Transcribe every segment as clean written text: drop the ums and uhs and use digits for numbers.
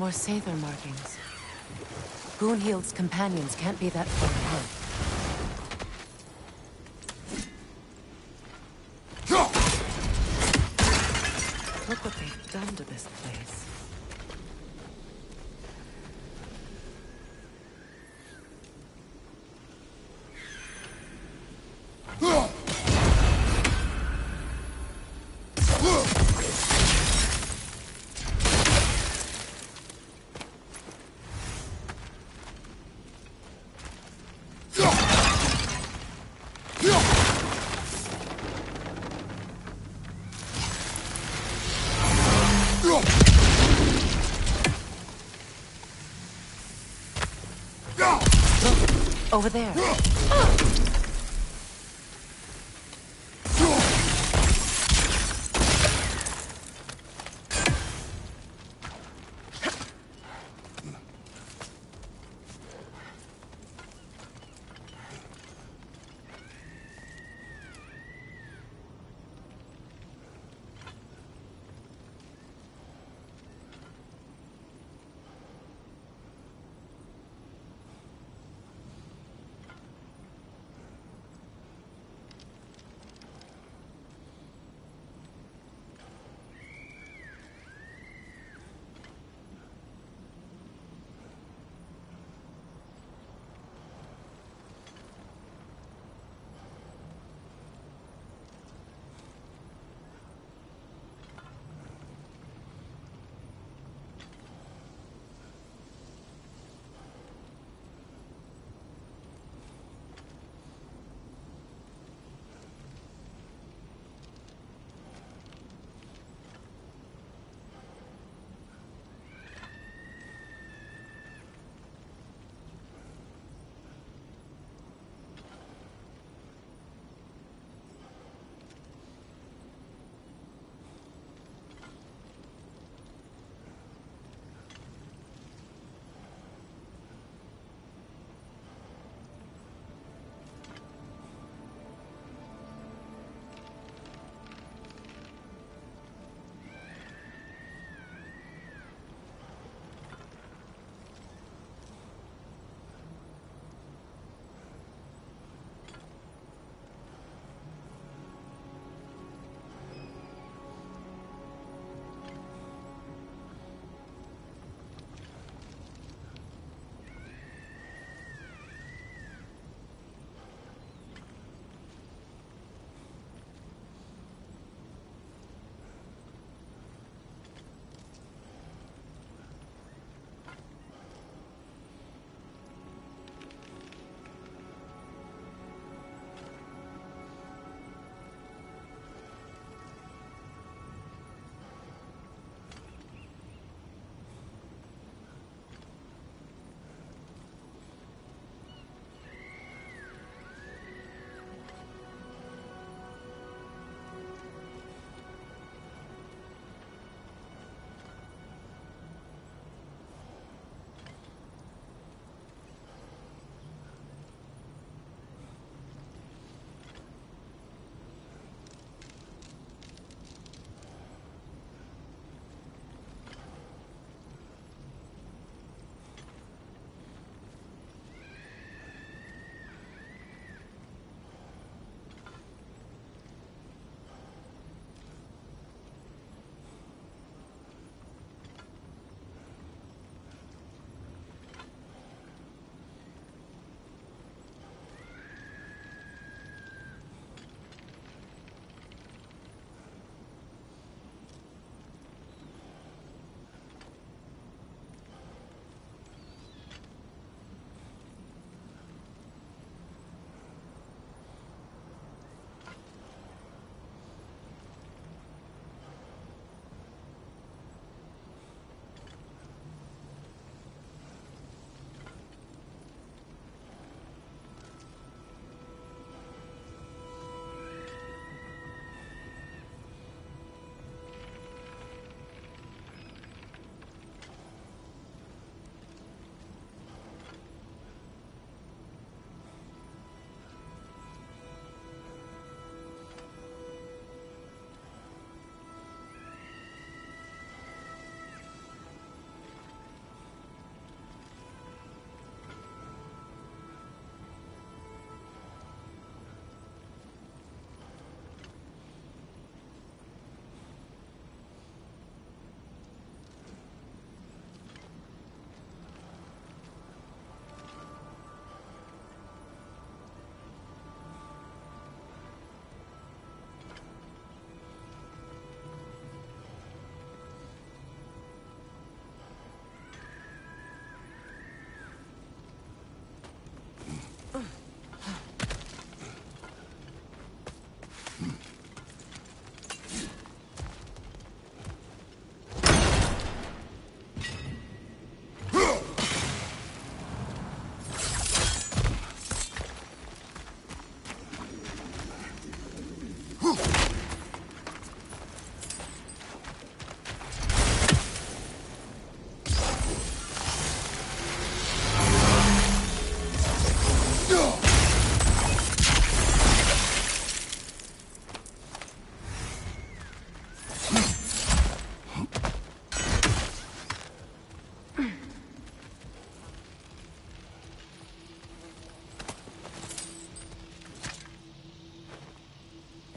More Sather markings. Gunhild's companions can't be that far ahead. Look what they've done to this place. Over there.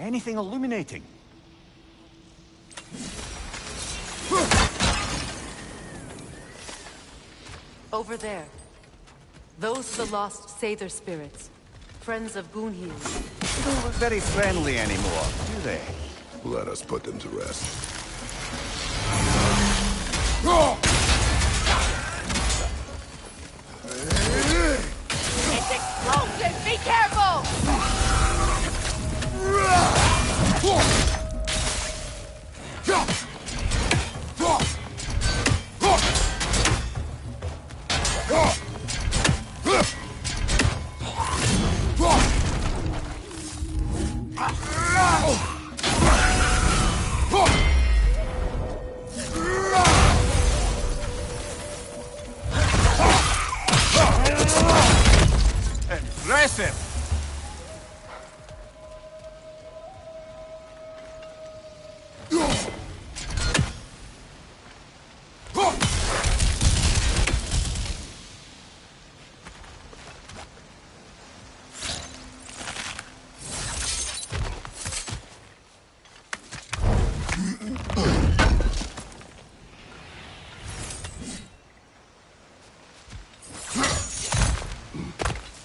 Anything illuminating? Over there. Those are the lost Sather spirits. Friends of Gunhild. They don't look very friendly anymore, do they? Let us put them to rest. It's explosive! Be careful! Impressive!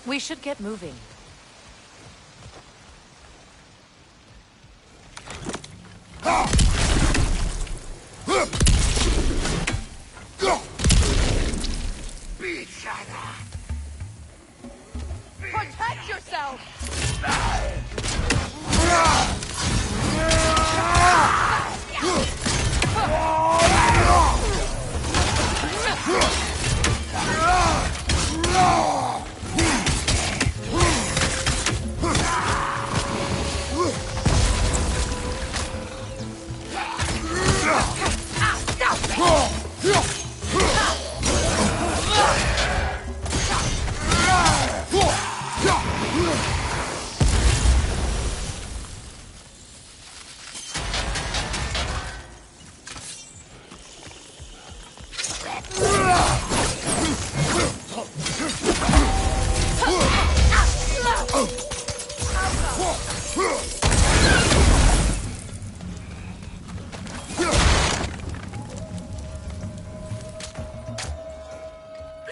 We should get moving. Protect yourself!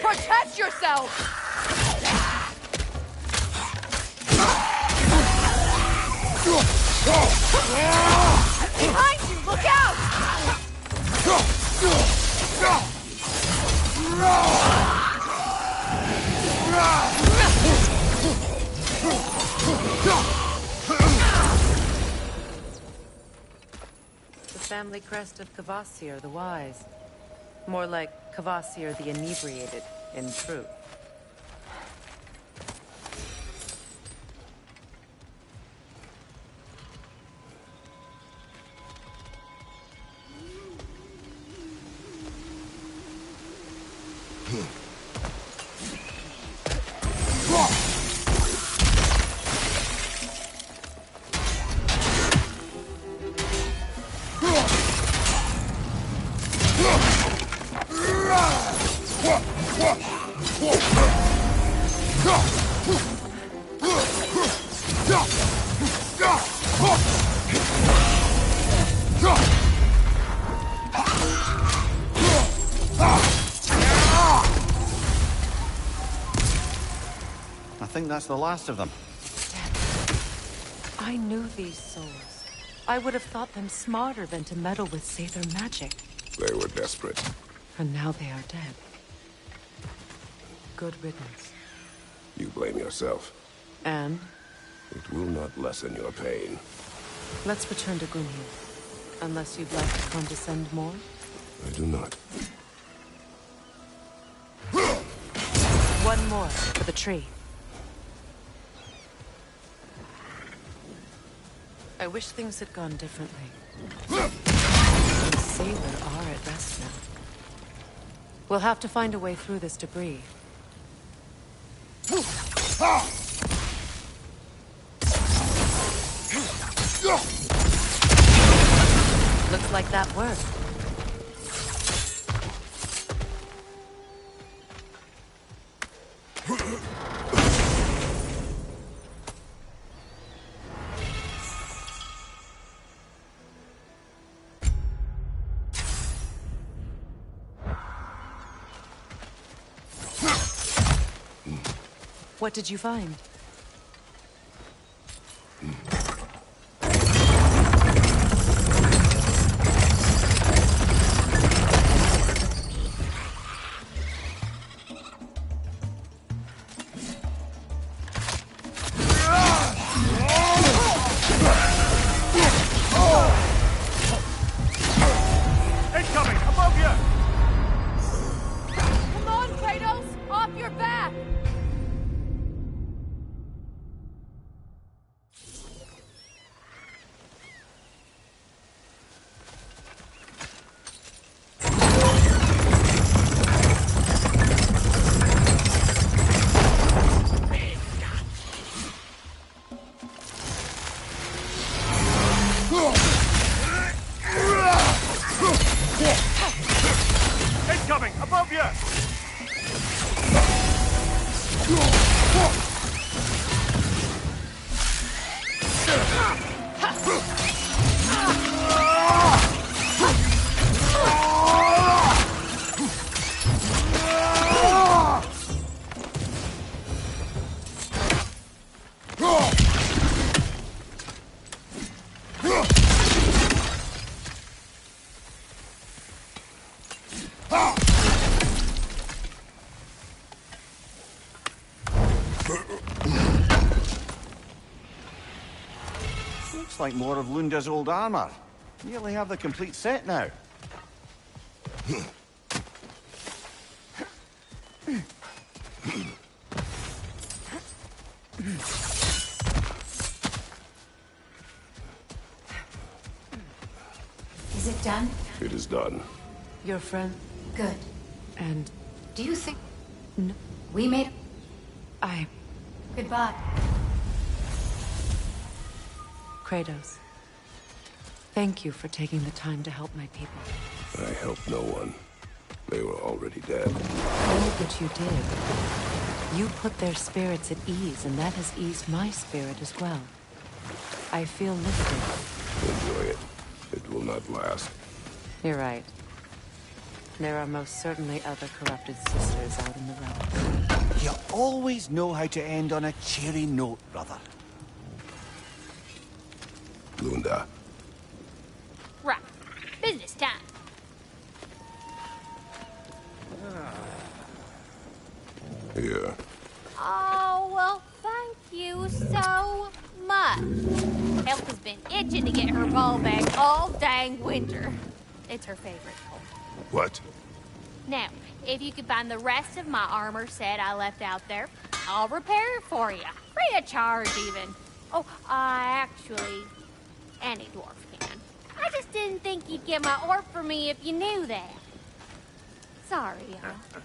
Protect yourself! Behind you! Look out! The family crest of Kvasir the Wise. More like Kvasir the Inebriated, in truth. I think that's the last of them. I knew these souls. I would have thought them smarter than to meddle with Sather magic. They were desperate. And now they are dead. Good riddance. You blame yourself. And It will not lessen your pain. let's return to Gunhild. Unless you'd like to condescend more? I do not. One more for the tree. I wish things had gone differently. The Sailor are at rest now. We'll have to find a way through this debris. Looks like that worked. What did you find? Incoming! Above you! Come on, Kratos! Off your back! Incoming! Above you! Looks like more of Lunda's old armor. Nearly have the complete set now. Is it done? It is done. Your friend? Good. And Do you think no, we made... I... Goodbye. Kratos. Thank you for taking the time to help my people. I helped no one. They were already dead. I know that you did. You put their spirits at ease, and that has eased my spirit as well. I feel lifted. Enjoy it. It will not last. You're right. There are most certainly other corrupted sisters out in the realm. You always know how to end on a cheery note, brother. Lunda. Right. Business time. Here. Oh, well, thank you so much. Elf has been itching to get her ball back all dang winter. It's her favorite. What? Now, if you could find the rest of my armor set I left out there, I'll repair it for you. Free of charge, even. Oh, actually, any dwarf can. I just didn't think you'd get my orb for me if you knew that. Sorry, y'all.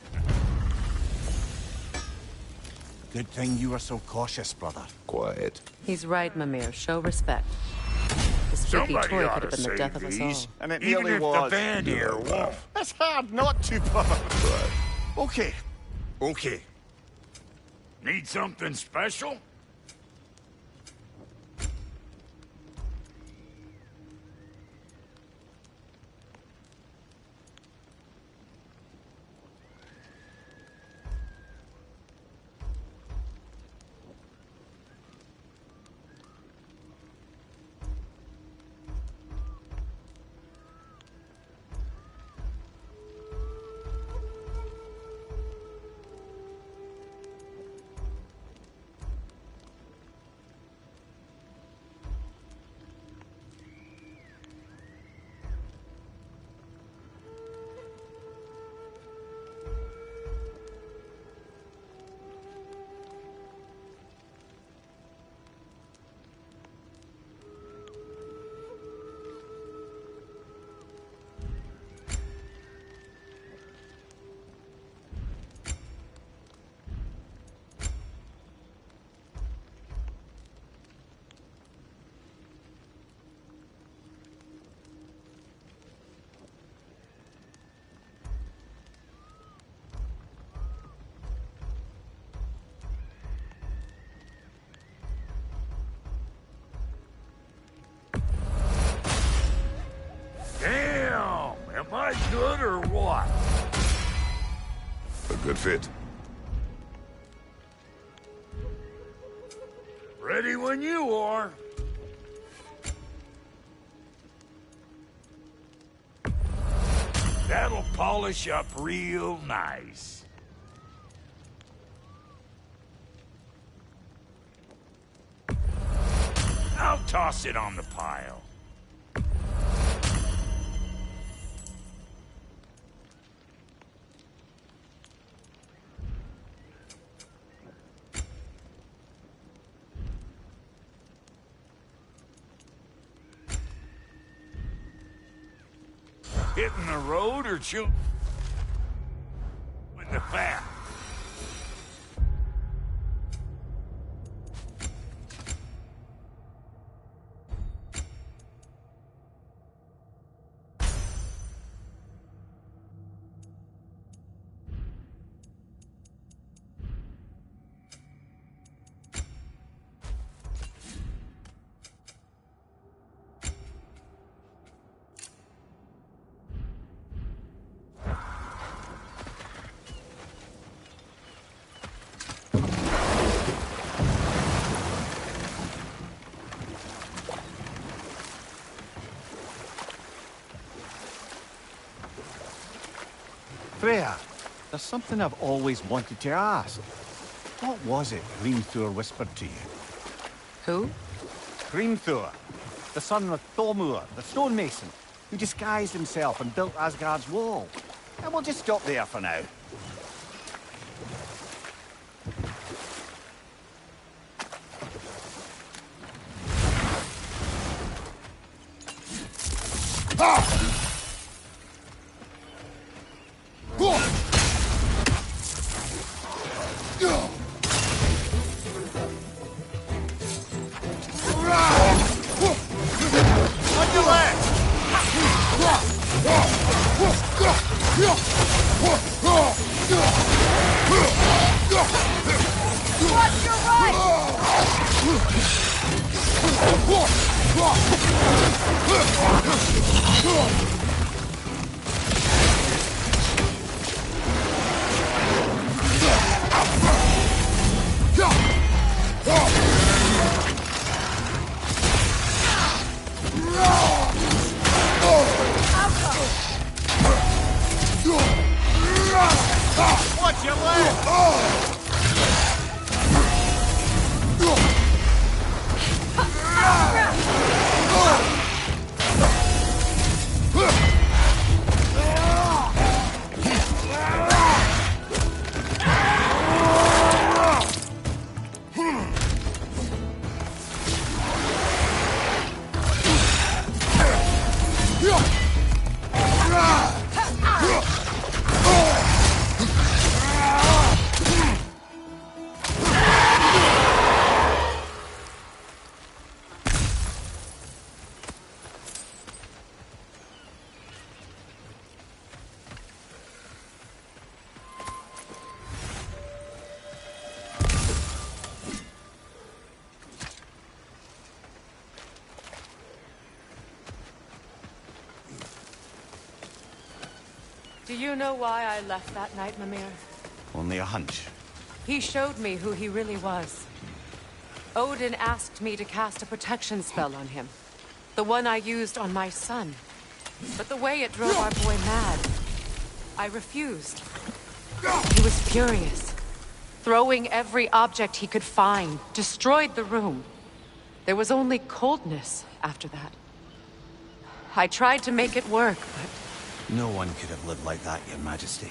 Good thing you were so cautious, brother. Quiet. He's right, Mimir. Show respect. The spooky Somebody toy ought could have to been the save death of us these. all. And it Even nearly if was. the band here won't. It's hard not to, brother. Right. Okay. Okay. Need something special? Damn! Am I good or what? A good fit. Ready when you are. That'll polish up real nice. I'll toss it on the pile. Hitting the road or chewing with the fat? Freya, there's something I've always wanted to ask. What was it Hrimthur whispered to you? Who? Hrimthur, the son of Thormur, the stonemason, who disguised himself and built Asgard's wall. And we'll just stop there for now. Watch your left! Do you know why I left that night, Mimir? Only a hunch. He showed me who he really was. Odin asked me to cast a protection spell on him. The one I used on my son. But the way it drove our boy mad, I refused. He was furious. Throwing every object he could find, destroyed the room. There was only coldness after that. I tried to make it work, but... No one could have lived like that, Your Majesty.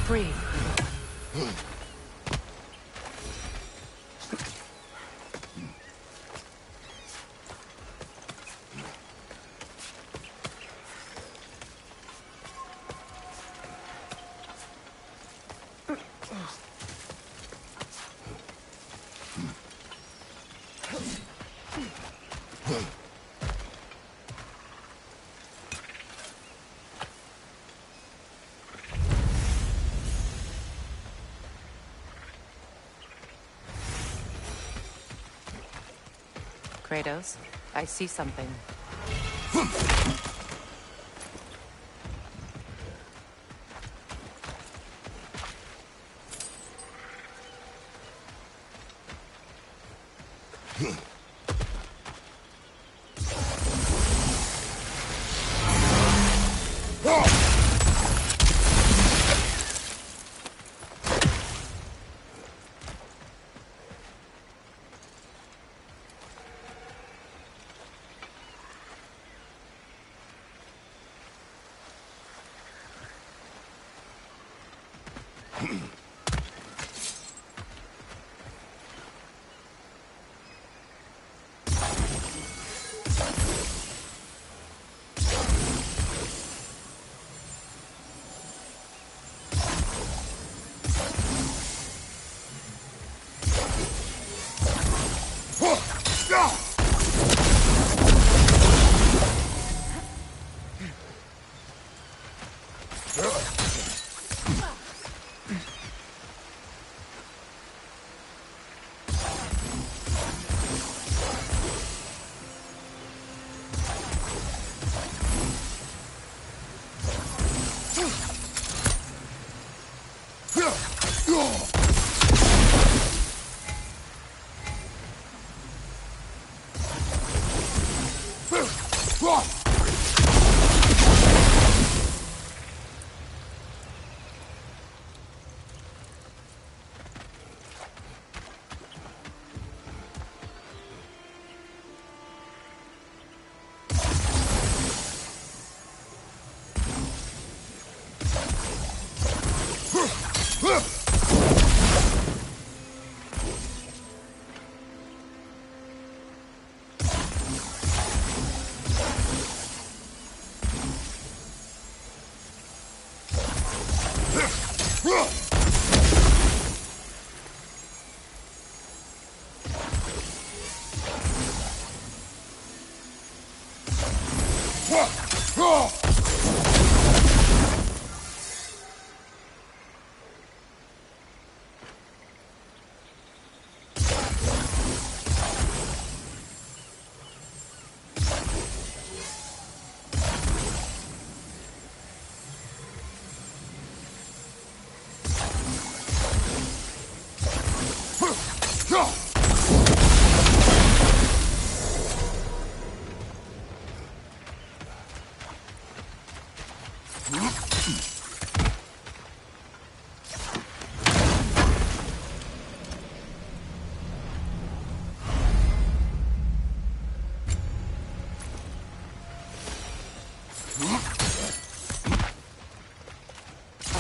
free. Kratos, I see something.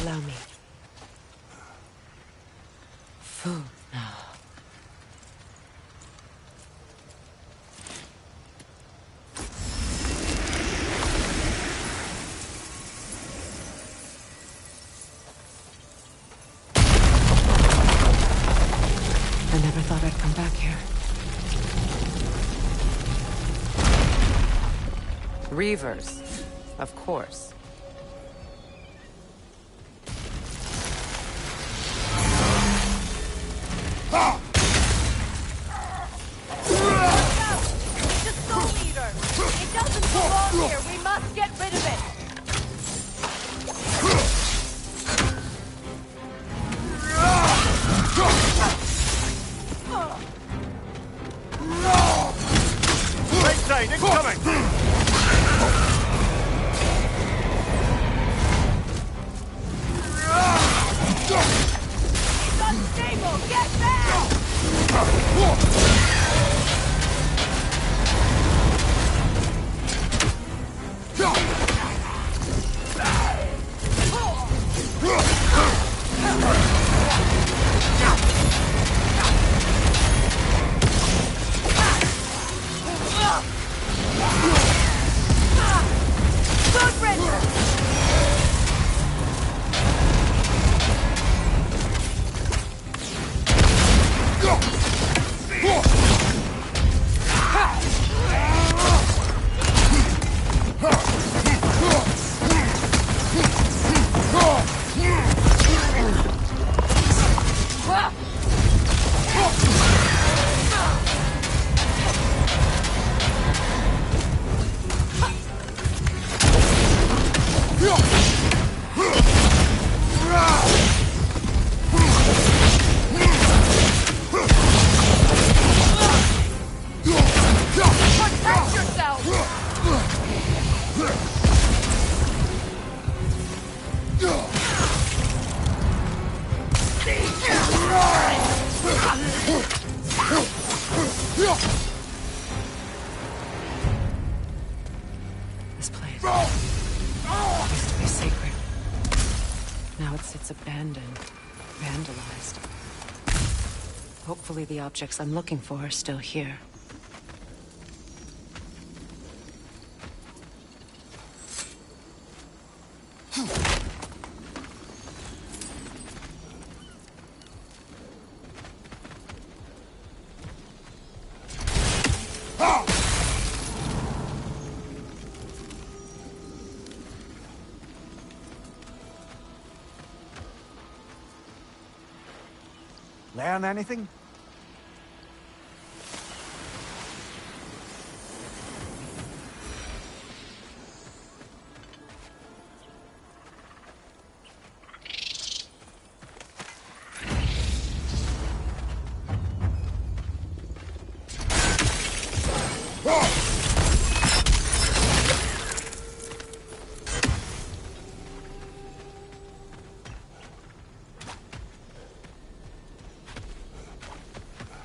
Allow me. Food now. I never thought I'd come back here. Reavers, of course. Right side, incoming! Now it sits abandoned, vandalized. Hopefully the objects I'm looking for are still here. Learn anything?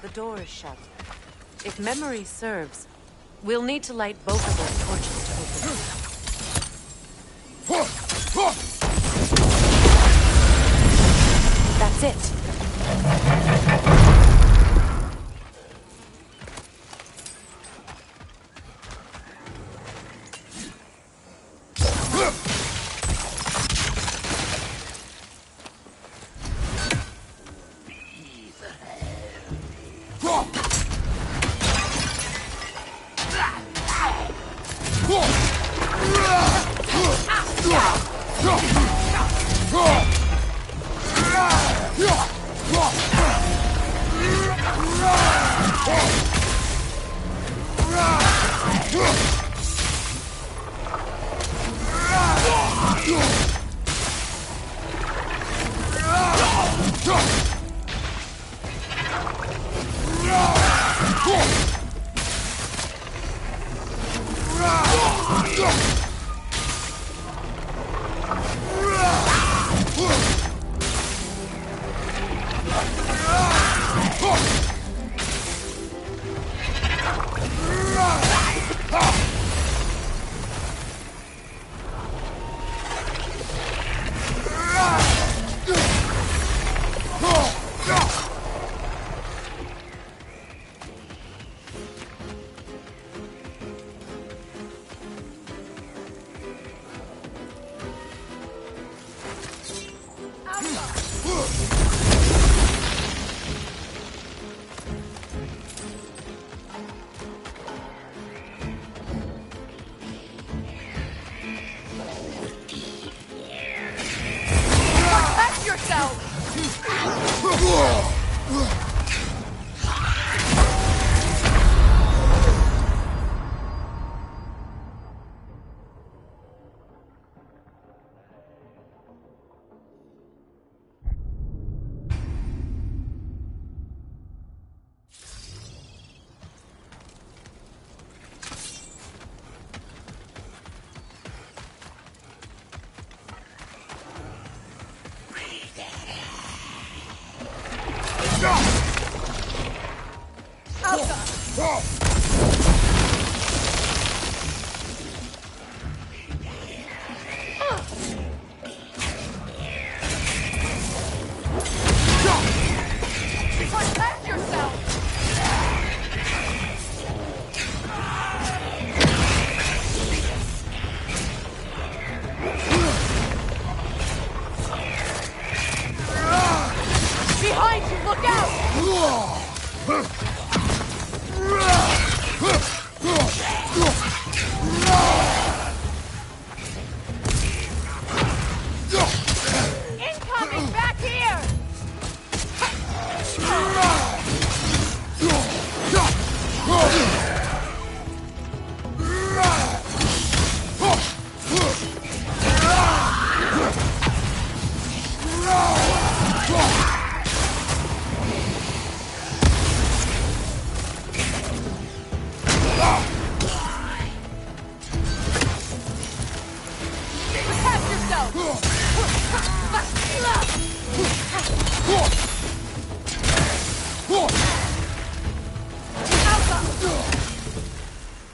The door is shut. If memory serves, we'll need to light both of those torches to open it. That's it.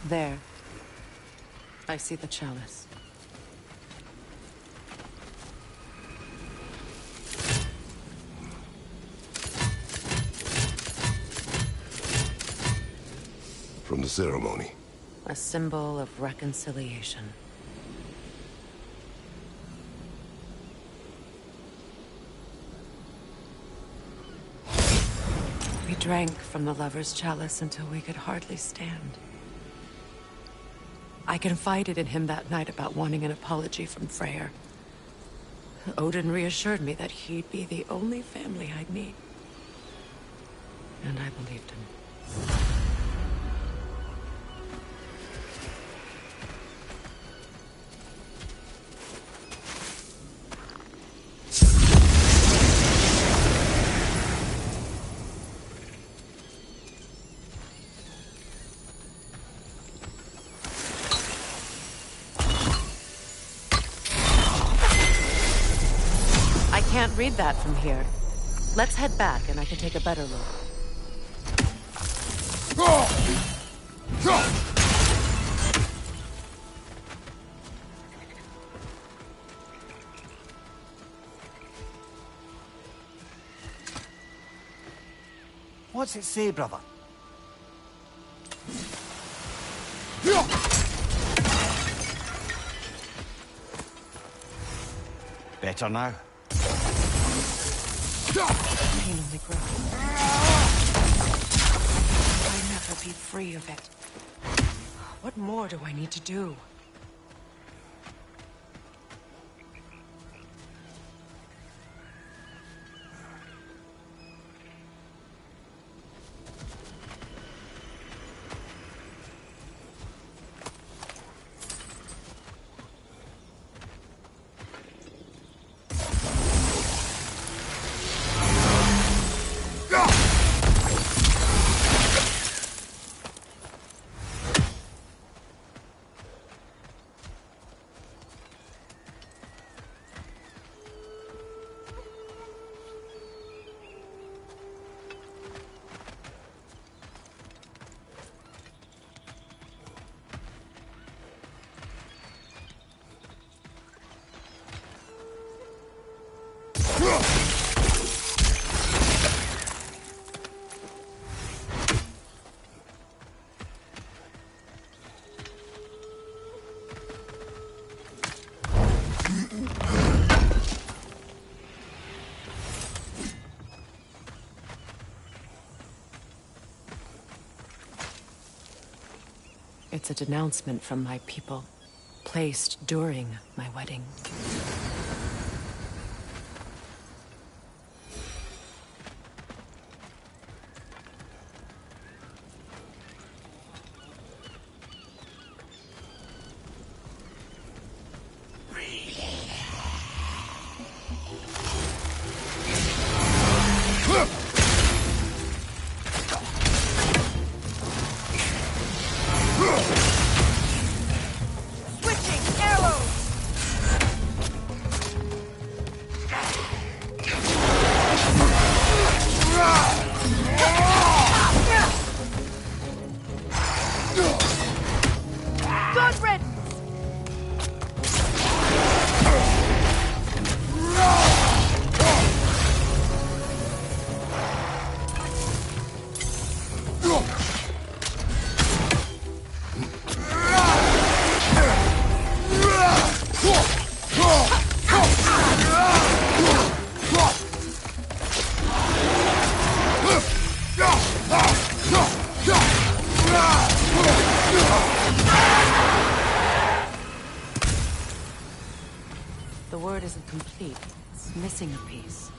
There. I see the chalice. the ceremony? A symbol of reconciliation. We drank from the lover's chalice until we could hardly stand. I confided in him that night about wanting an apology from Freyr. Odin reassured me that he'd be the only family I'd need. And I believed him. I can't read that from here. Let's head back and I can take a better look. What's it say, brother? Better now? Pain only grows. I'll never be free of it. What more do I need to do? It's a denouncement from my people, placed during my wedding. The word isn't complete. It's missing a piece.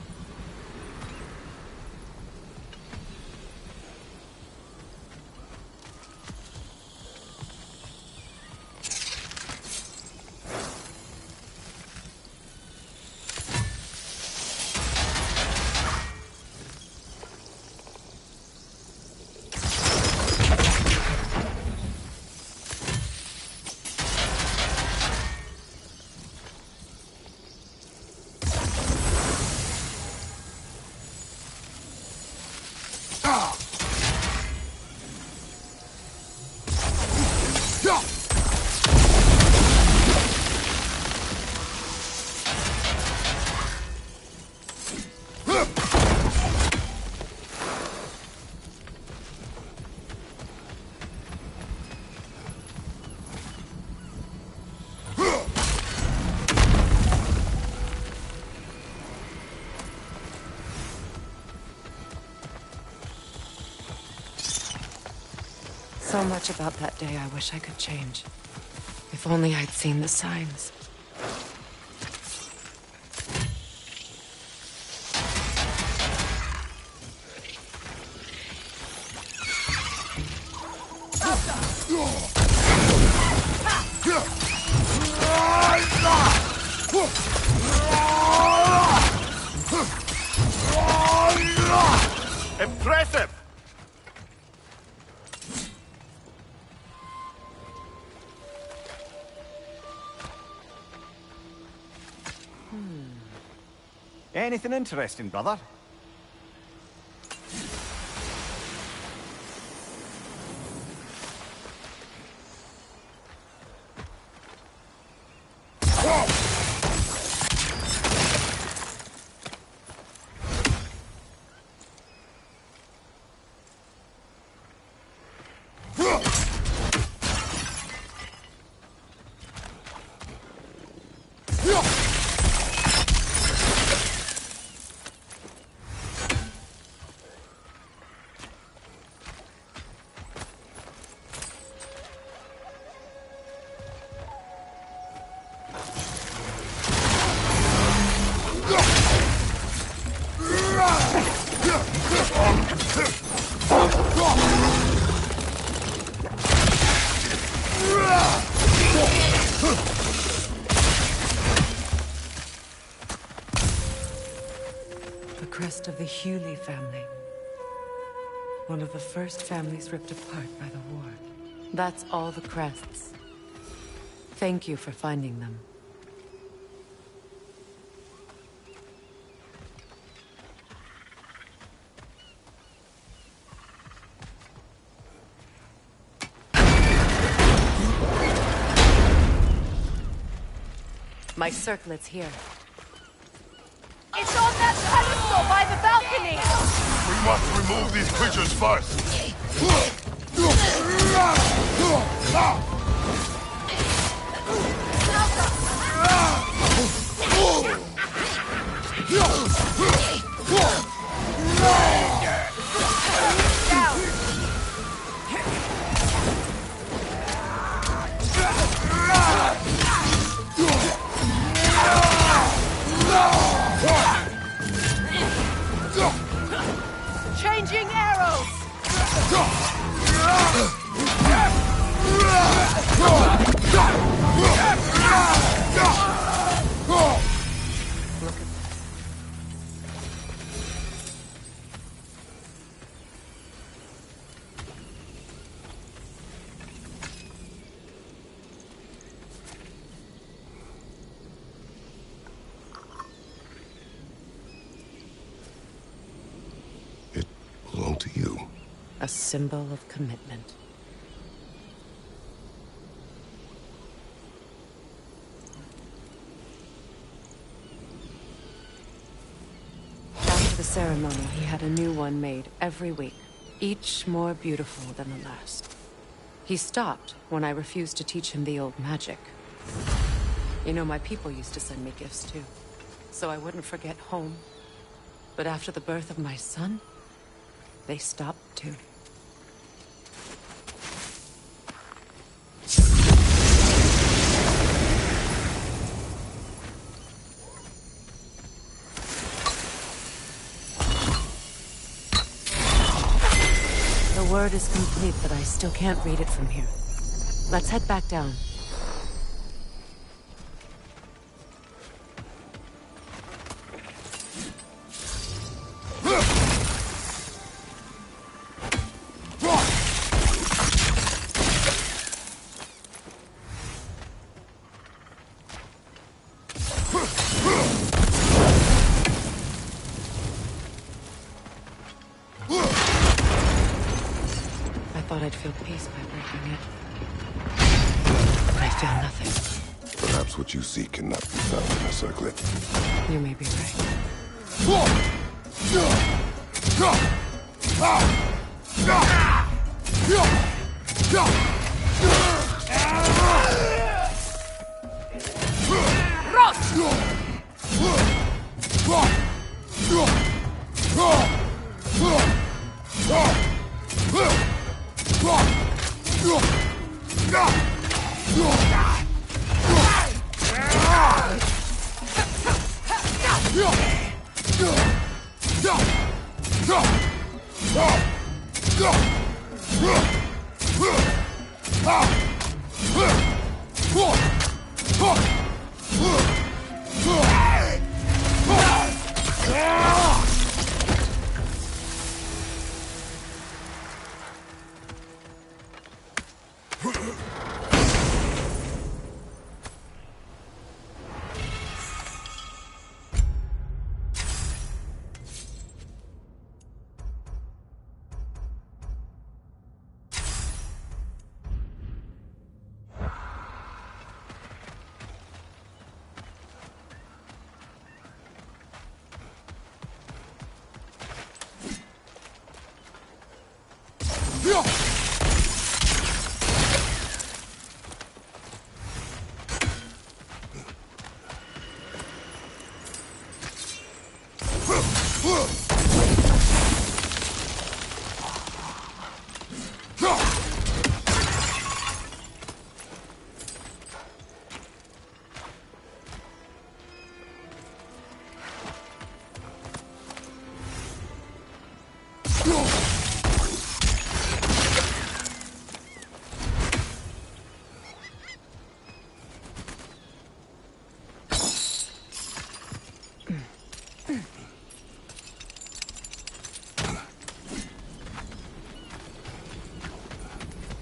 so much about that day I wish I could change. If only I'd seen the signs. Impressive! Anything interesting, brother? The crest of the Hewley family. One of the first families ripped apart by the war. That's all the crests. Thank you for finding them. My circlet's here. It's on that pedestal by the balcony! We must remove these creatures first. Changing arrows! It belonged to you. A symbol of commitment. After the ceremony, he had a new one made every week, each more beautiful than the last. He stopped when I refused to teach him the old magic. You know, my people used to send me gifts too, so I wouldn't forget home. But after the birth of my son, they stopped too. The word is complete, but I still can't read it from here. Let's head back down. I thought I'd feel peace by breaking it. But I feel nothing. Perhaps what you seek cannot be found in a circlet. You may be right.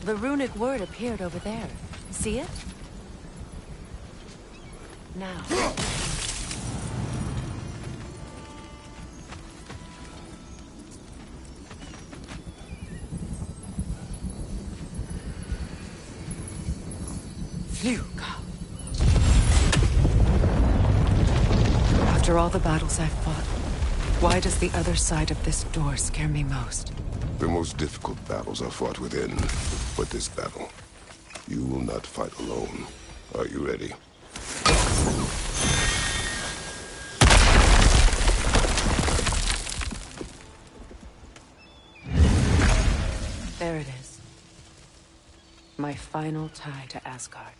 The runic word appeared over there. See it? Now. Phew. After all the battles I've fought, why does the other side of this door scare me most? The most difficult battles are fought within. But this battle, you will not fight alone. Are you ready? There it is. My final tie to Asgard.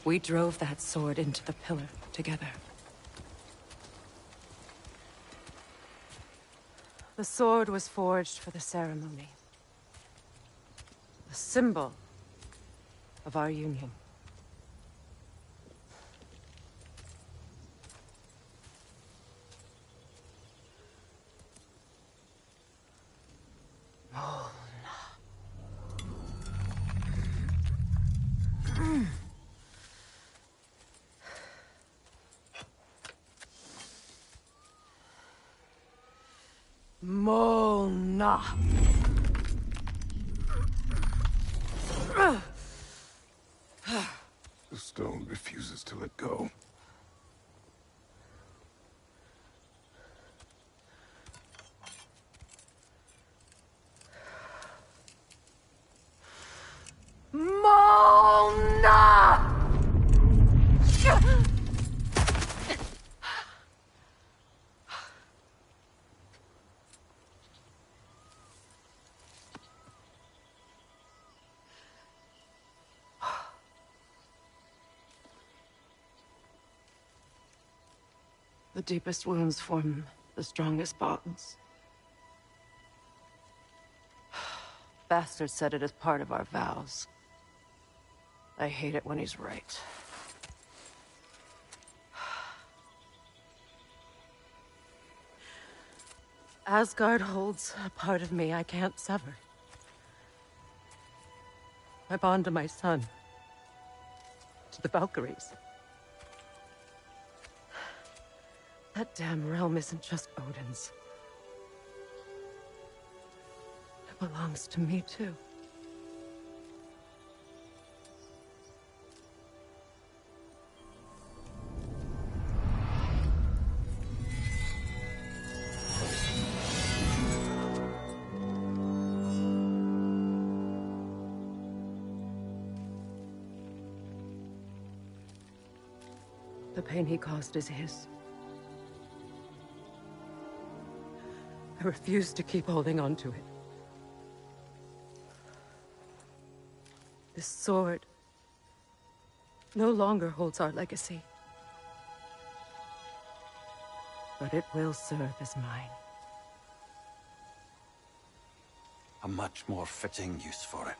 We drove that sword into the pillar together. The sword was forged for the ceremony. A symbol of our union. Mona. The stone refuses to let go. Mona! The deepest wounds form the strongest bonds. Bastard said it as part of our vows. I hate it when he's right. Asgard holds a part of me I can't sever. My bond to my son. To the Valkyries. That damn realm isn't just Odin's. It belongs to me, too. The pain he caused is his. I refuse to keep holding on to it. This sword no longer holds our legacy. but it will serve as mine. A much more fitting use for it.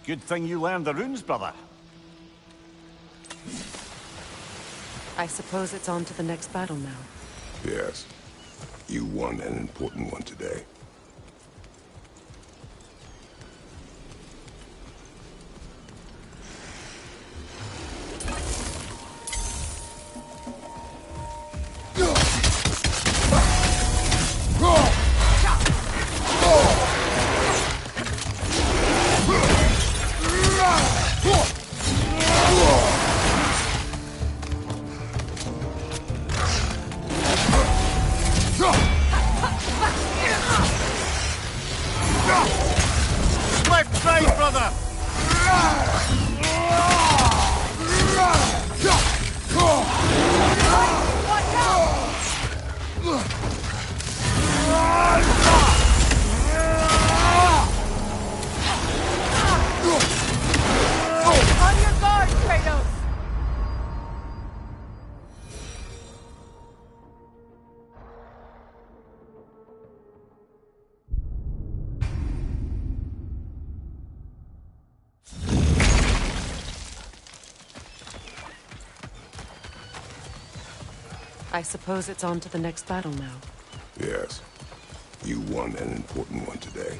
Good thing you learned the runes, brother. I suppose it's on to the next battle now. Yes. You won an important one today. Left side, brother! On your guard, Kratos! I suppose it's on to the next battle now. Yes. You won an important one today.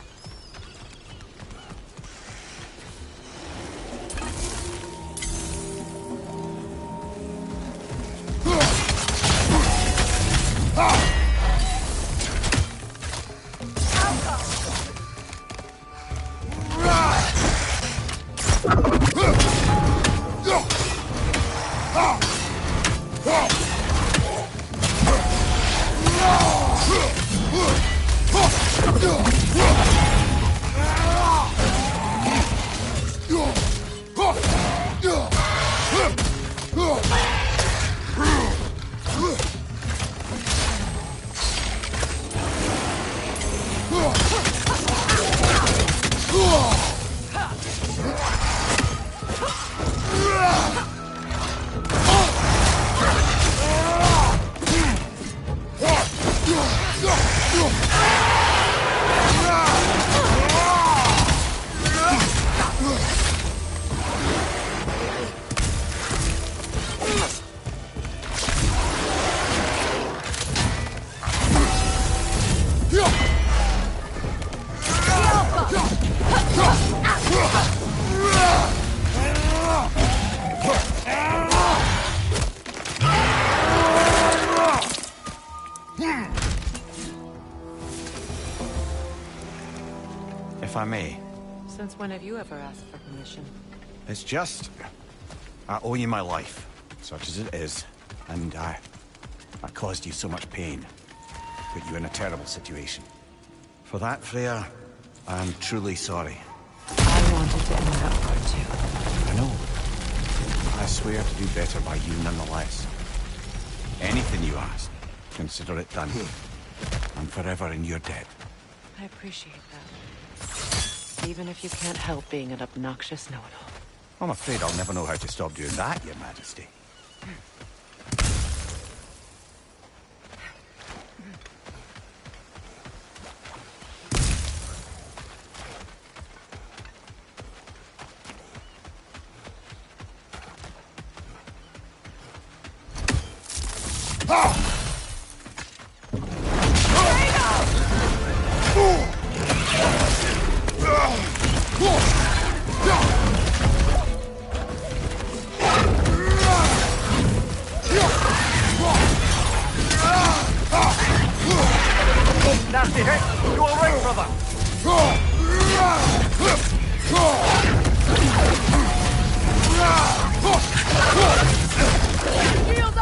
If I may. Since when have you ever asked for permission? It's just... I owe you my life, such as it is. And I caused you so much pain. Put you in a terrible situation. For that, Freya, I am truly sorry. I wanted to end that war too. I know. I swear to do better by you nonetheless. Anything you ask, consider it done. I'm forever in your debt. I appreciate that. Even if you can't help being an obnoxious know-it-all. I'm afraid I'll never know how to stop doing that, Your Majesty. Nasty hit! You alright, brother? Shield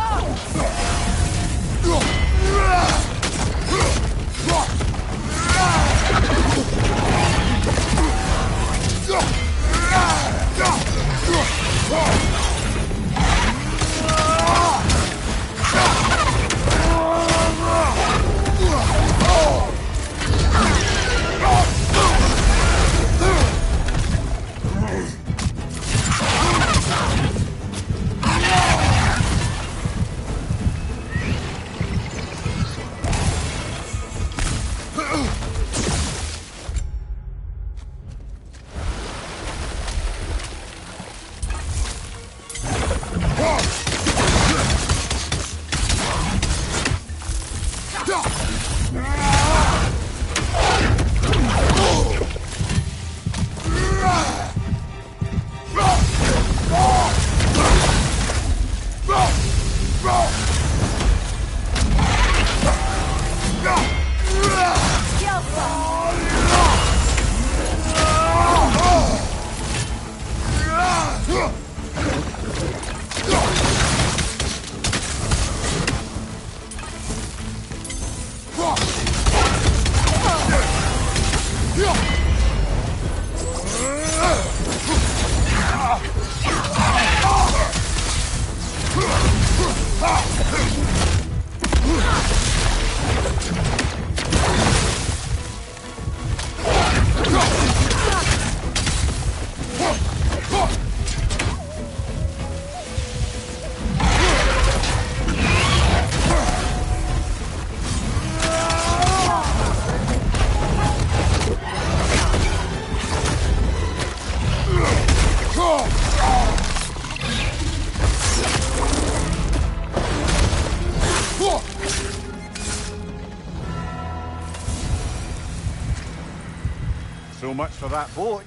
So much for that boat.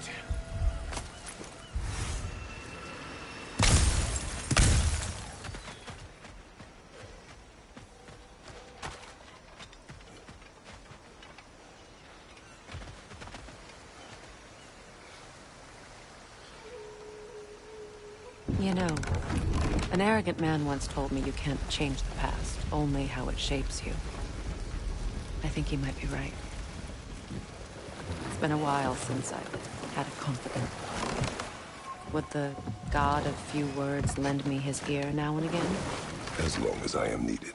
You know, an arrogant man once told me you can't change the past, only how it shapes you. I think he might be right. It's been a while since I've had a confidant. Would the god of few words lend me his ear now and again? As long as I am needed.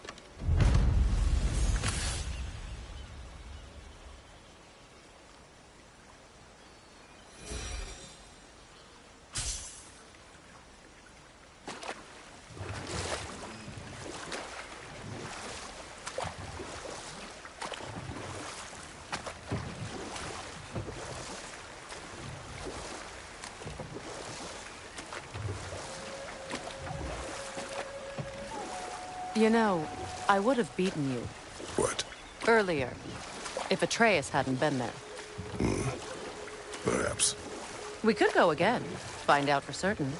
You know, I would have beaten you. What? Earlier, if Atreus hadn't been there. Perhaps. We could go again, find out for certain.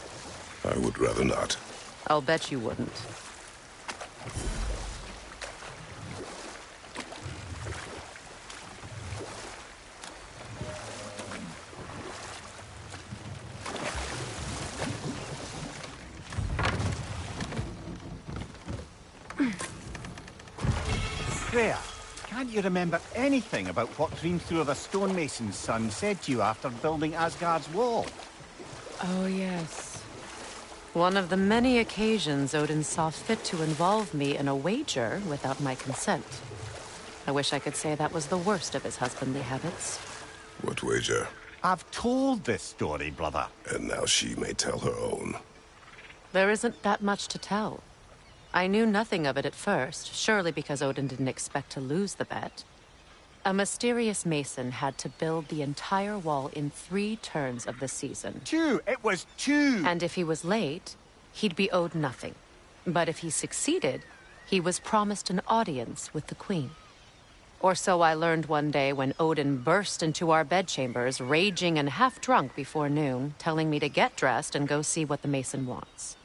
I would rather not. I'll bet you wouldn't. Freya, can't you remember anything about what Hrimthur the stonemason's son said to you after building Asgard's wall? Oh, yes. One of the many occasions Odin saw fit to involve me in a wager without my consent. I wish I could say that was the worst of his husbandly habits. What wager? I've told this story, brother. And now she may tell her own. There isn't that much to tell. I knew nothing of it at first, surely because Odin didn't expect to lose the bet. A mysterious mason had to build the entire wall in 3 turns of the season. 2! It was 2! And if he was late, he'd be owed nothing. But if he succeeded, he was promised an audience with the queen. Or so I learned one day when Odin burst into our bedchambers, raging and half-drunk before noon, telling me to get dressed and go see what the mason wants.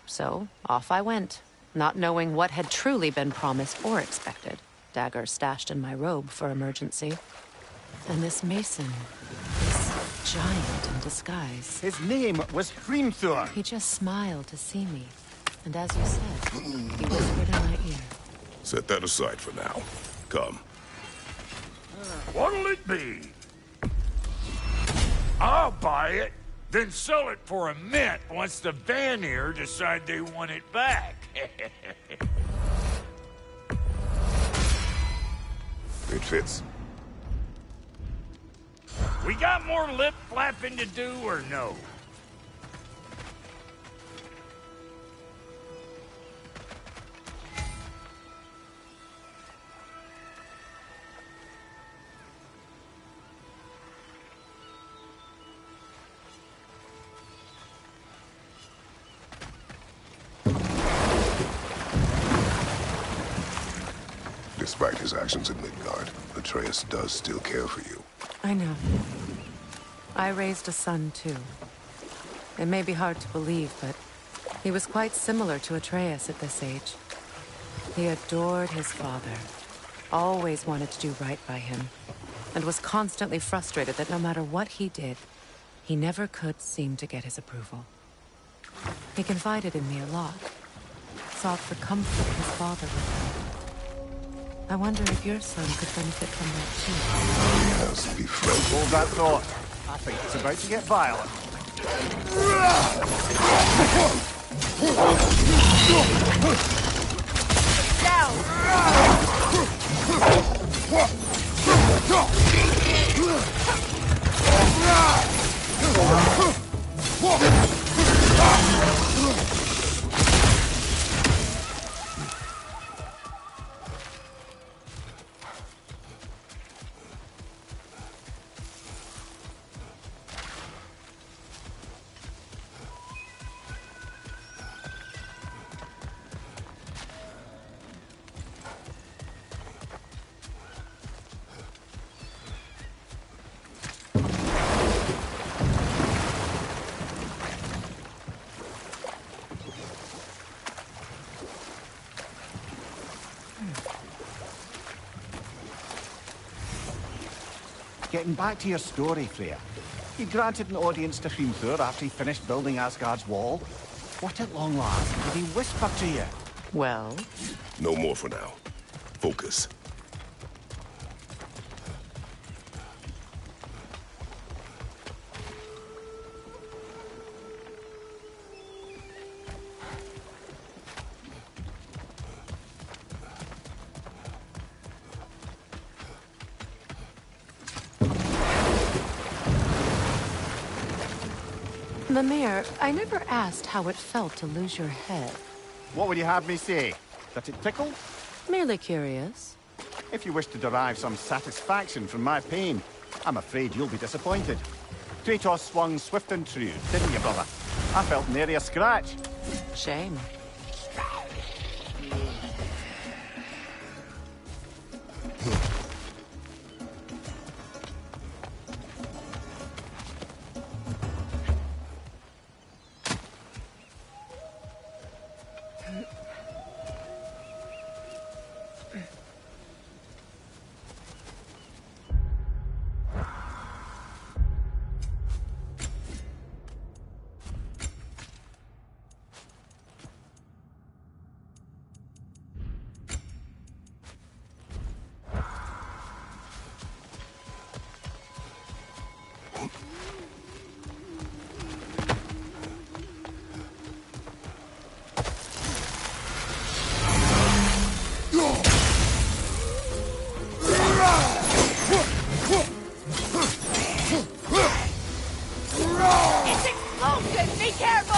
So, off I went, not knowing what had truly been promised or expected. Dagger stashed in my robe for emergency. And this mason, this giant in disguise. His name was Hrimthur. He just smiled to see me. And as you said, he whispered in my ear. Set that aside for now. Come. What'll it be? I'll buy it, then sell it for a mint once the Vanir decide they want it back. It fits. We got more lip flapping to do or no? Despite his actions in Midgard, Atreus does still care for you. I know. I raised a son, too. It may be hard to believe, but he was quite similar to Atreus at this age. He adored his father, always wanted to do right by him, and was constantly frustrated that no matter what he did, he never could seem to get his approval. He confided in me a lot, sought the comfort his father would bring. I wonder if your son could benefit from that too. Yes, befriended. Hold that thought. I think it's about to get violent. Getting back to your story, Freya. You granted an audience to Hrimthur after he finished building Asgard's wall. What at long last did he whisper to you? Well, No more for now. Focus. Mimir, I never asked how it felt to lose your head. What would you have me say? That it tickled? Merely curious. If you wish to derive some satisfaction from my pain, I'm afraid you'll be disappointed. Kratos swung swift and true, didn't you, brother? I felt nary a scratch. Shame. It's explosive! Be careful!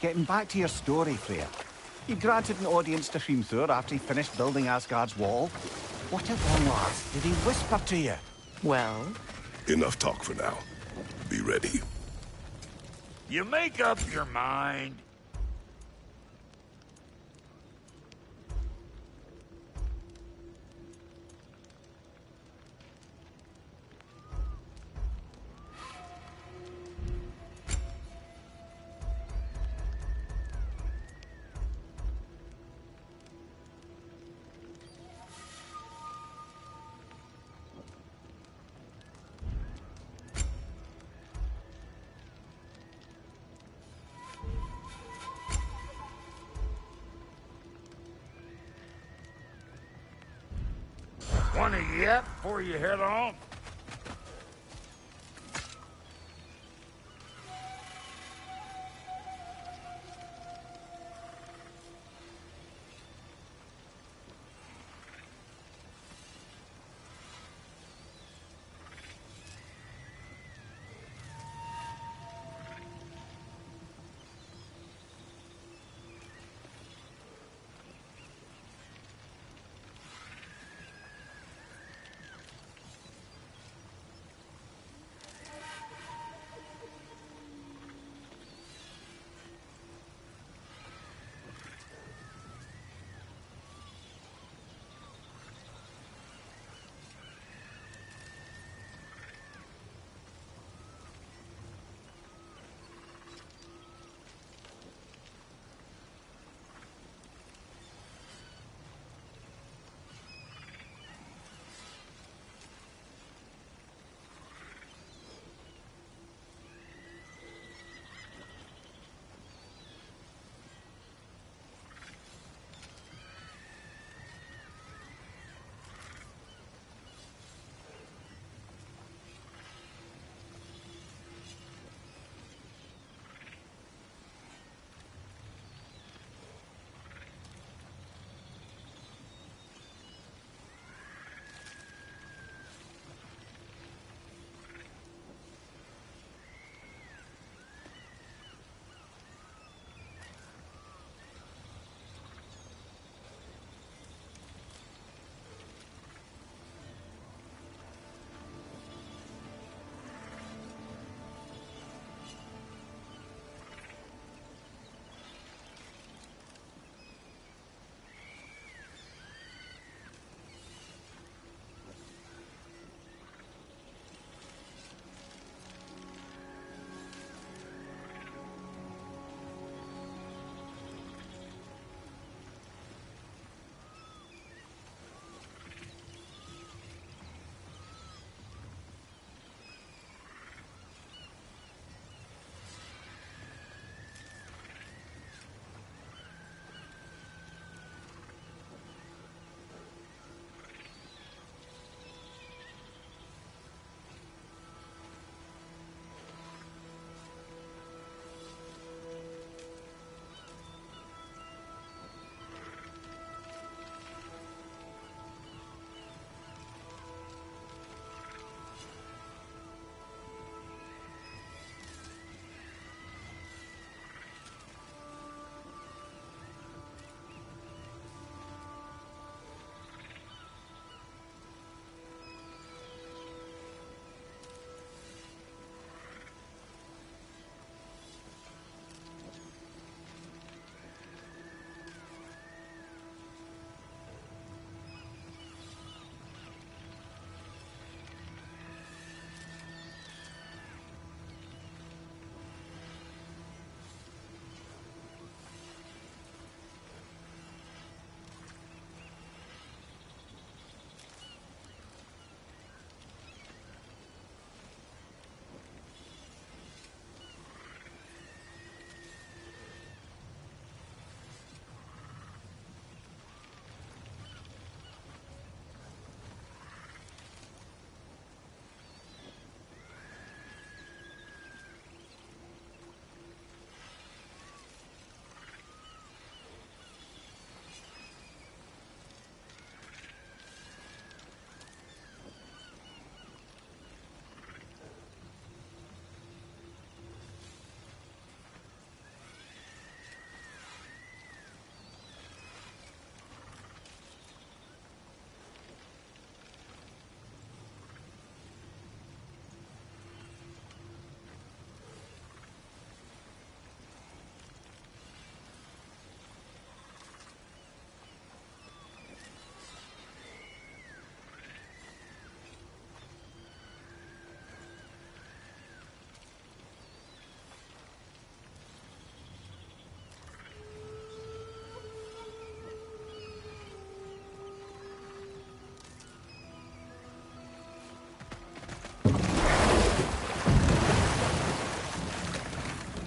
Getting back to your story, Freya. You granted an audience to Hrimthur after he finished building Asgard's wall. What at long last did he whisper to you? Well, Enough talk for now. Be ready. You make up your mind. Want to yet before you head off?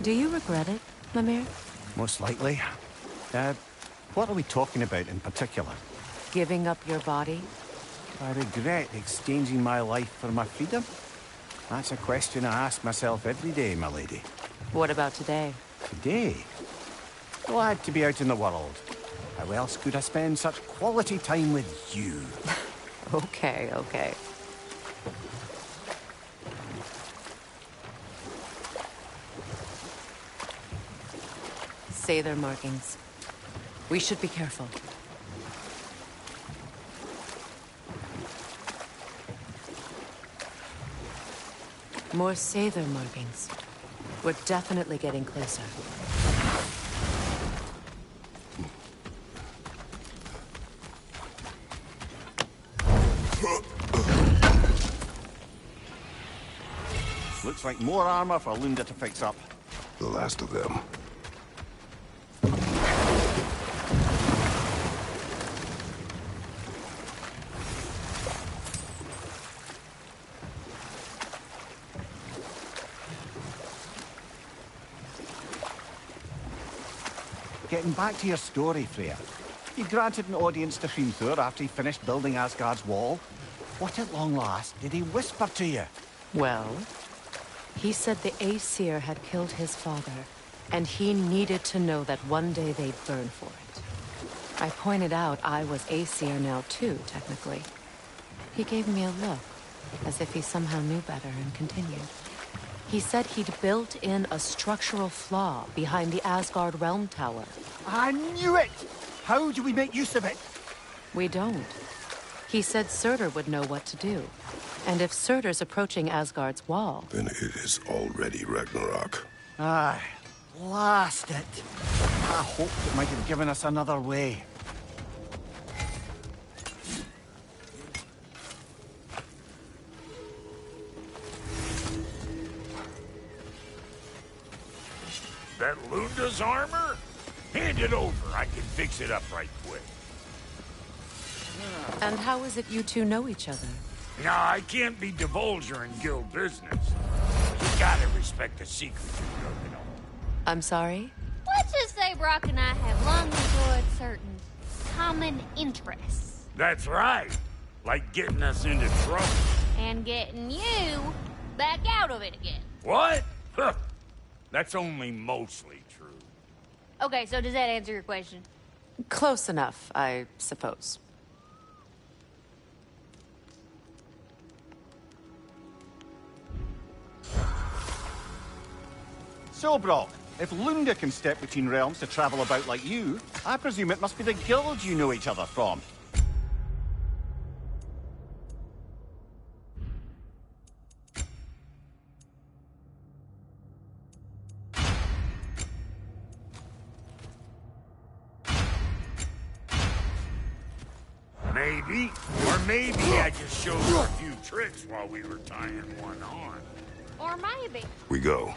Do you regret it, Mimir? Most likely. What are we talking about in particular? Giving up your body? I regret exchanging my life for my freedom? That's a question I ask myself every day, my lady. What about today? Today? Glad to be out in the world. How else could I spend such quality time with you? Okay, okay. Say their markings. We should be careful. More Sather markings. We're definitely getting closer. Looks like more armor for Lunda to fix up. The last of them. Getting back to your story, Freya. You granted an audience to Hrimthur after he finished building Asgard's wall. What at long last did he whisper to you? Well, he said the Aesir had killed his father, and he needed to know that one day they'd burn for it. I pointed out I was Aesir now too, technically. He gave me a look, as if he somehow knew better, and continued. He said he'd built in a structural flaw behind the Asgard Realm Tower. I knew it! How do we make use of it? We don't. He said Surtur would know what to do. And if Surtur's approaching Asgard's wall... Then it is already Ragnarok. Aye, blast it. I hoped it might have given us another way. That Lunda's armor? Hand it over. I can fix it up right quick. And how is it you two know each other? No, I can't be divulger in guild business. You gotta respect the secrets you know, you know. I'm sorry? Let's just say Brock and I have long enjoyed certain common interests. That's right. Like getting us into trouble. And getting you back out of it again. What? Huh. That's only mostly true. Okay, so does that answer your question? Close enough, I suppose. So, Brock, if Lunda can step between realms to travel about like you, I presume it must be the guild you know each other from. Maybe. Or maybe I just showed her a few tricks while we were tying one on. Or maybe. We go.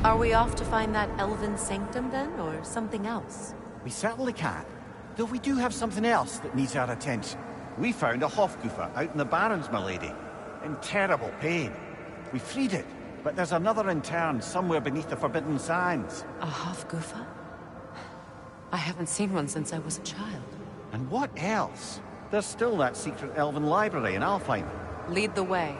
Are we off to find that elven sanctum then, or something else? We certainly can. Though we do have something else that needs our attention. We found a Hofgufa out in the Barrens, my lady. In terrible pain. We freed it, but there's another intern somewhere beneath the Forbidden Sands. A Hofgufa? I haven't seen one since I was a child. And what else? There's still that secret elven library in Alfheim. Lead the way.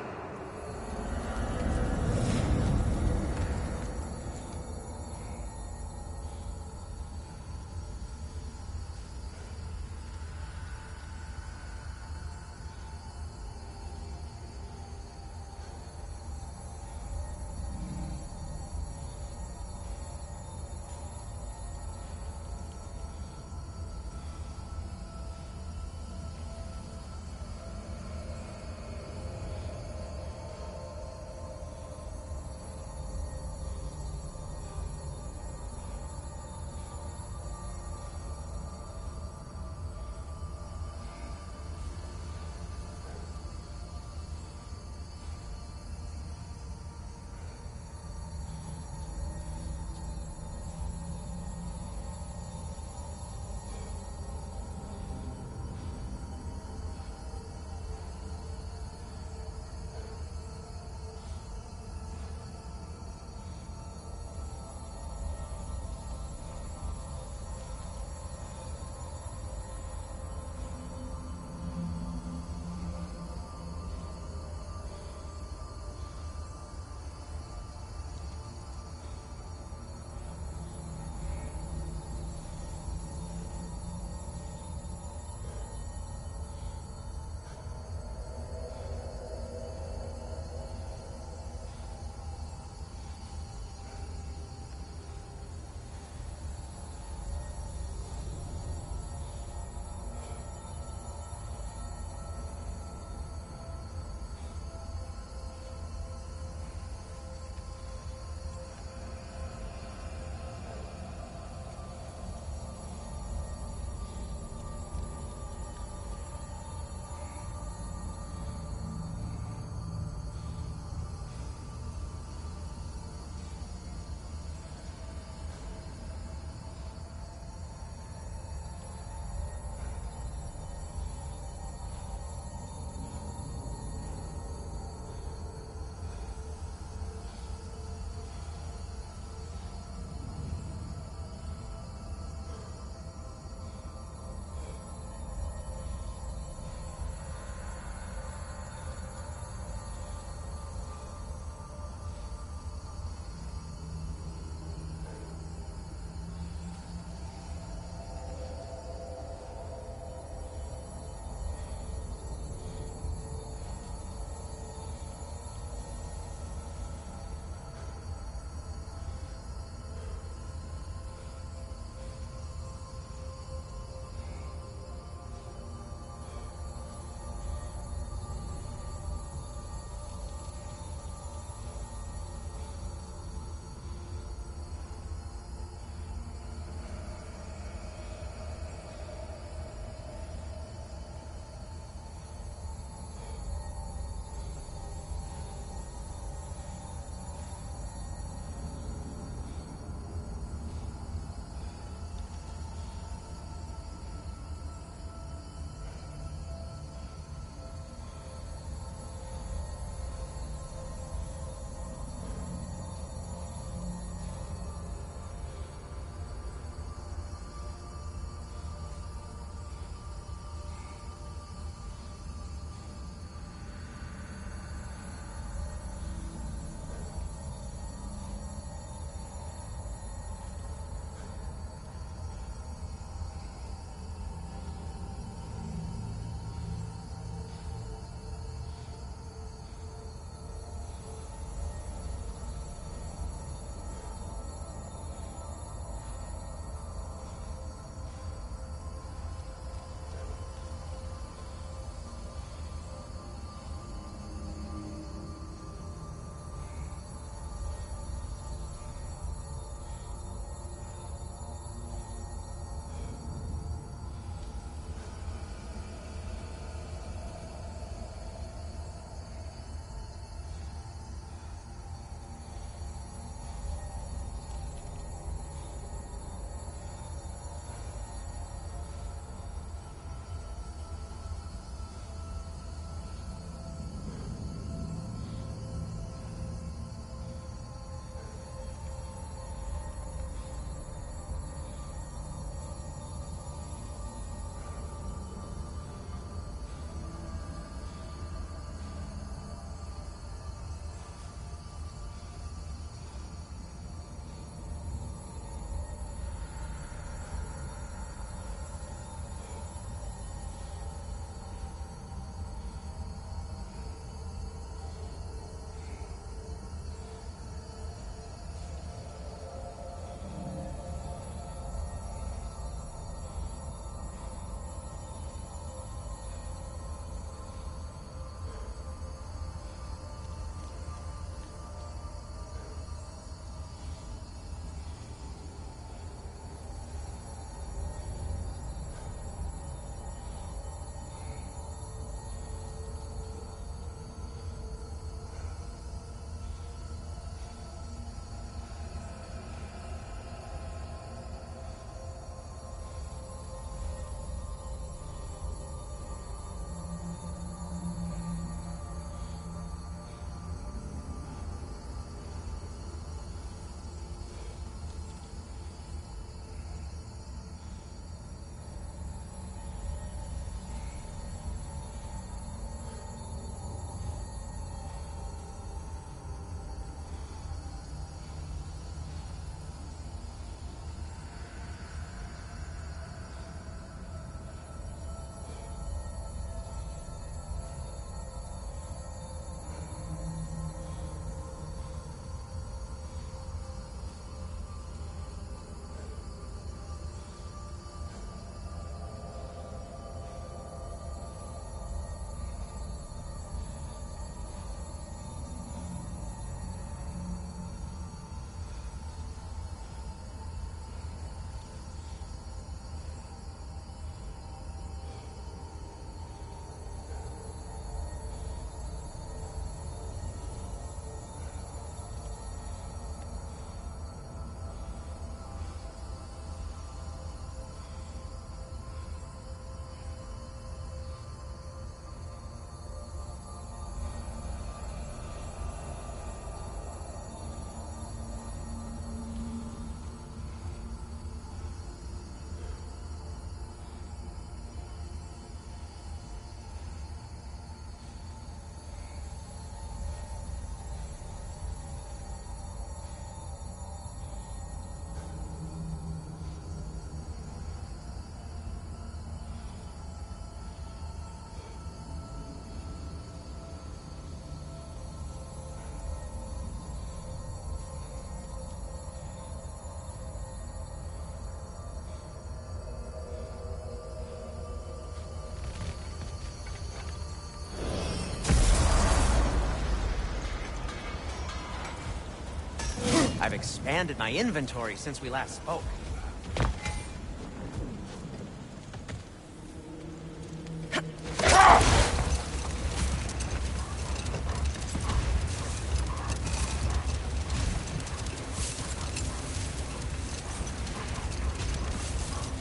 I've expanded my inventory since we last spoke.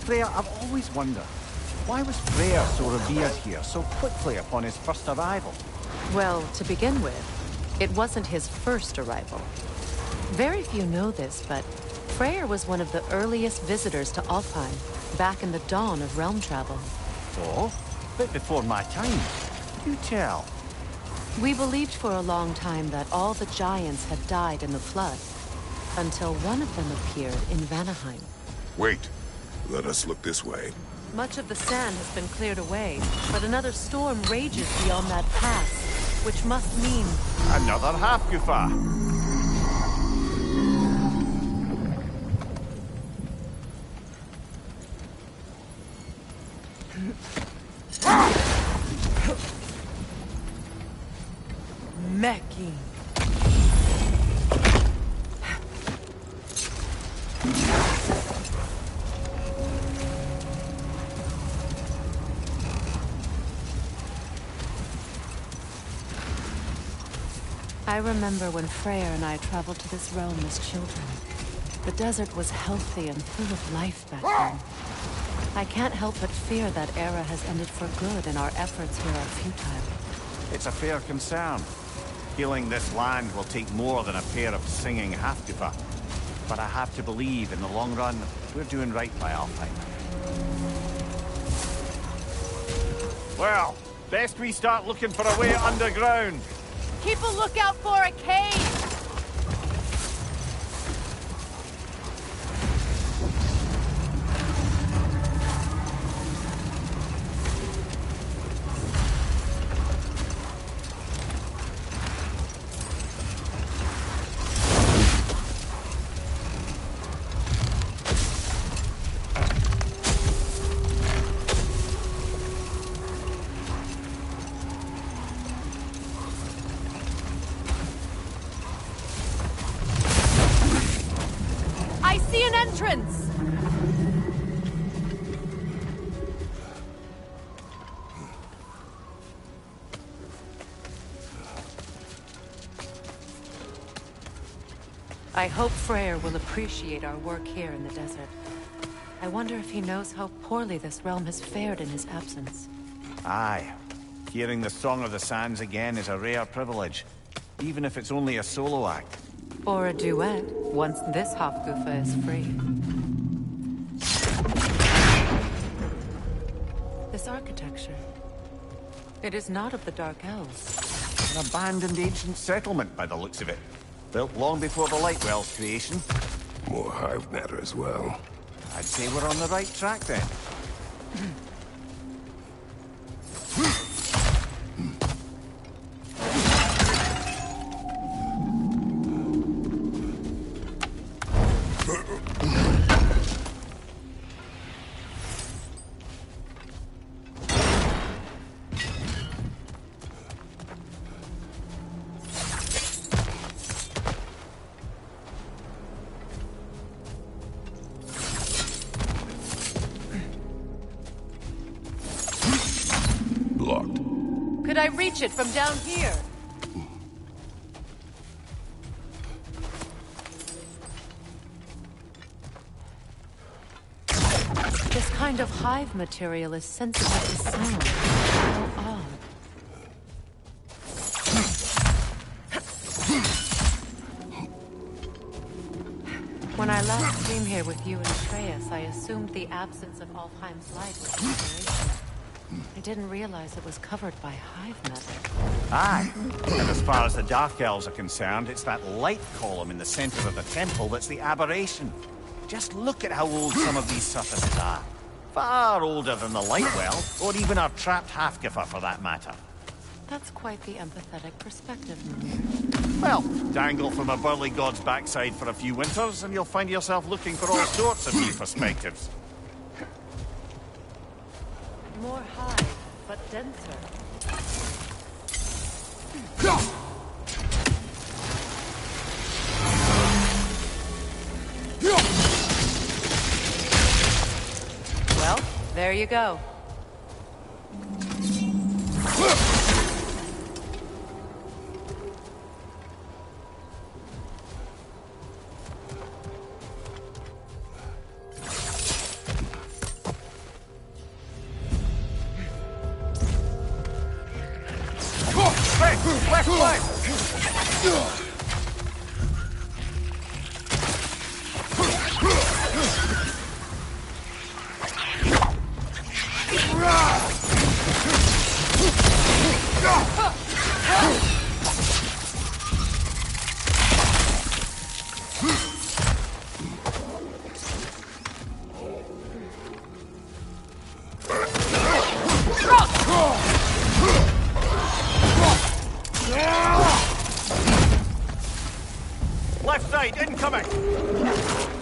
Freya, I've always wondered, why was Freya so revered here so quickly upon his first arrival? Well, to begin with, it wasn't his first arrival. Very few know this, but Freyr was one of the earliest visitors to Alfheim, back in the dawn of realm travel. Oh? Bit before my time. You tell. We believed for a long time that all the giants had died in the flood, until one of them appeared in Vanahiem. Wait. Let us look this way. Much of the sand has been cleared away, but another storm rages beyond that pass, which must mean... Another half-goofer. Meki. I remember when Freyr and I traveled to this realm as children. The desert was healthy and full of life back then. I can't help but fear that era has ended for good and our efforts here are futile. It's a fair concern. Healing this land will take more than a pair of singing half-goofer. But I have to believe, in the long run, we're doing right by Alfheim. Well, best we start looking for a way underground. Keep a lookout for a cave! Entrance! I hope Freyr will appreciate our work here in the desert. I wonder if he knows how poorly this realm has fared in his absence. Aye. Hearing the Song of the Sands again is a rare privilege, even if it's only a solo act. Or a duet, once this Hofgufa is free. This architecture. It is not of the Dark Elves. An abandoned ancient settlement, by the looks of it. Built long before the Lightwell's creation. More hive matter as well. I'd say we're on the right track, then. Could I reach it from down here? This kind of hive material is sensitive to sound. How odd. When I last came here with you and Shreyas, I assumed the absence of Alfheim's light was inspiration. I didn't realize it was covered by hive metal. Aye. And as far as the Dark Elves are concerned, it's that light column in the center of the temple that's the aberration. Just look at how old some of these surfaces are. Far older than the Lightwell, or even our trapped Halfgiffer for that matter. That's quite the empathetic perspective, Mimir. Well, dangle from a burly god's backside for a few winters, and you'll find yourself looking for all sorts of new perspectives. More hive, but denser. There you go. Left flank! Left side, incoming!